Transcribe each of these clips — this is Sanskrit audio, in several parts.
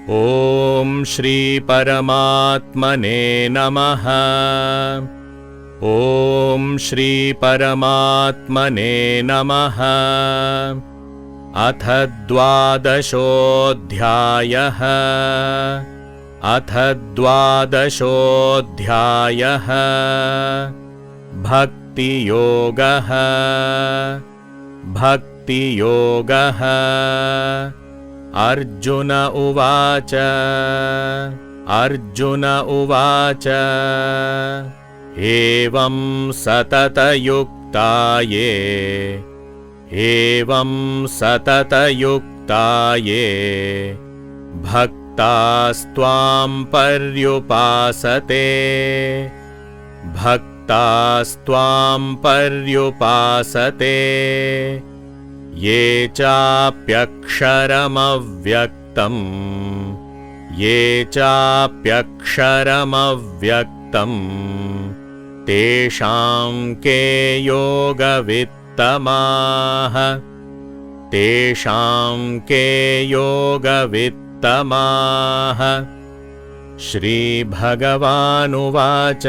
ॐ श्री परमात्मने नमः। ॐ श्री परमात्मने नमः। अथ द्वादशोऽध्यायः। भक्तियोगः। भक्तियोगः। अर्जुन उवाच। अर्जुन उवाच। एवं सततयुक्ता ये। एवं सततयुक्ता ये भक्तास्त्वां पर्युपासते। भक्तास्त्वां पर्युपासते। ये चाप्यक्षरमव्यक्तं। ये चाप्यक्षरमव्यक्तं तेषां के योगवित्तमाः। तेषां के योगवित्तमाः। श्रीभगवानुवाच।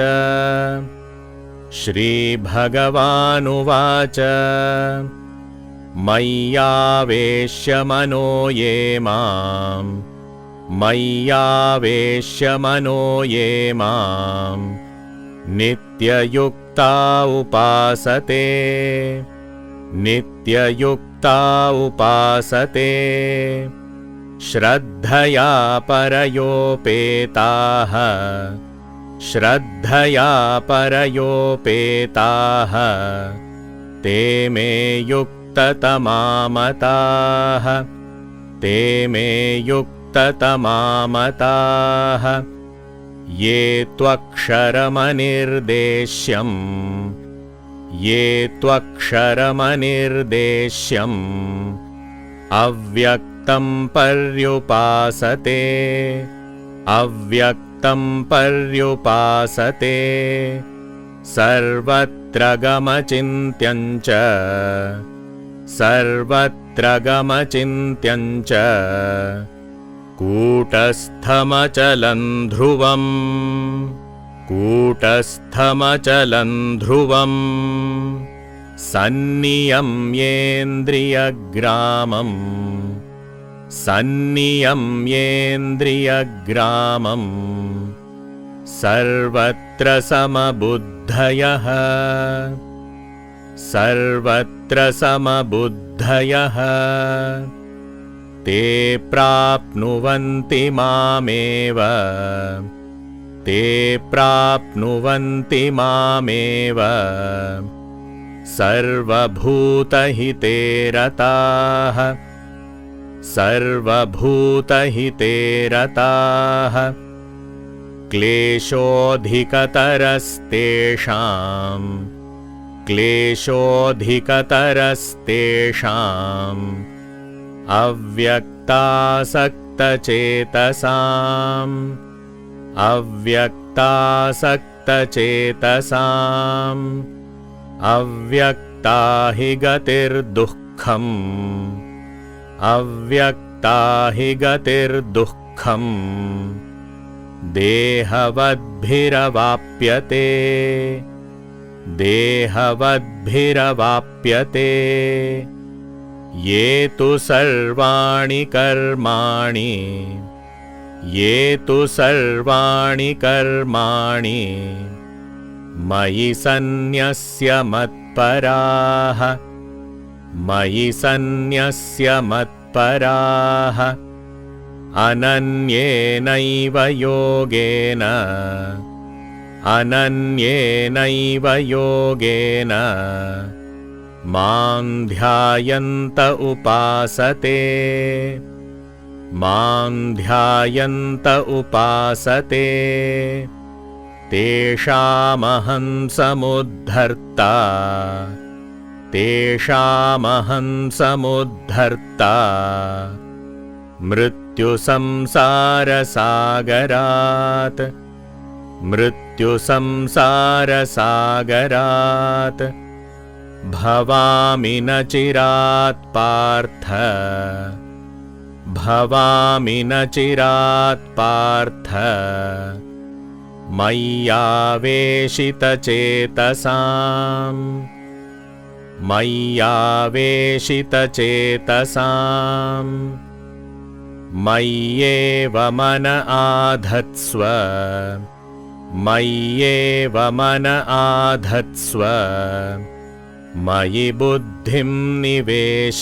श्रीभगवानुवाच। मय्यावेश्य मनो ये मां। मय्यावेश्य मनो ये मां नित्ययुक्ता उपासते। नित्ययुक्ता उपासते। श्रद्धया परयोपेताः। श्रद्धया परयोपेताः ते मे युक्ततमा मताः। ते मे युक्ततमा-मताः। ये त्वक्षरमनिर्देश्यम्। ये त्वक्षरमनिर्देश्यम् अव्यक्तं पर्युपासते। अव्यक्तं पर्युपासते। सर्वत्र गमचिन्त्यं च। सर्वत्र गमचिन्त्यं च कूटस्थमचलं ध्रुवम्। कूटस्थमचलं ध्रुवम् सन्नियम्येन्द्रियग्रामम्। सन्नियम्येन्द्रियग्रामम् सर्वत्र समबुद्धयः। सर्वत्र समबुद्धयः ते प्राप्नुवन्ति मामेव। ते प्राप्नुवन्ति मामेव। सर्वभूतहिते रताः। सर्वभूतहिते रताः क्लेशोऽधिकतरस्तेषाम्। क्लेशोऽधिकतरस्तेषाम् अव्यक्तासक्तचेतसाम्। अव्यक्तासक्तचेतसाम् अव्यक्ता हि गतिर्दुःखम्। अव्यक्ता हि गतिर्दुःखम् देहवद्भिरवाप्यते। देहवद्भिरवाप्यते। ये तु सर्वाणि कर्माणि। ये तु सर्वाणि कर्माणि मयि सन्न्यस्य मत्पराः। मयि सन्न्यस्य मत्पराः अनन्येनैव योगेन। अनन्येनैव योगेन मां ध्यायन्त उपासते। मां ध्यायन्त उपासते। तेषामहं समुद्धर्ता। तेषामहं समुद्धर्ता मृत्युसंसारसागरात्। मृत्युसंसारसागरात् भवामि न चिरात् पार्थ। भवामि न चिरात् पार्थ मय्यावेशितचेतसाम् मय्यावेशितचेतसाम् मय्येव मन आधत्स्व मय्येव मन आधत्स्व मयि बुद्धिं निवेश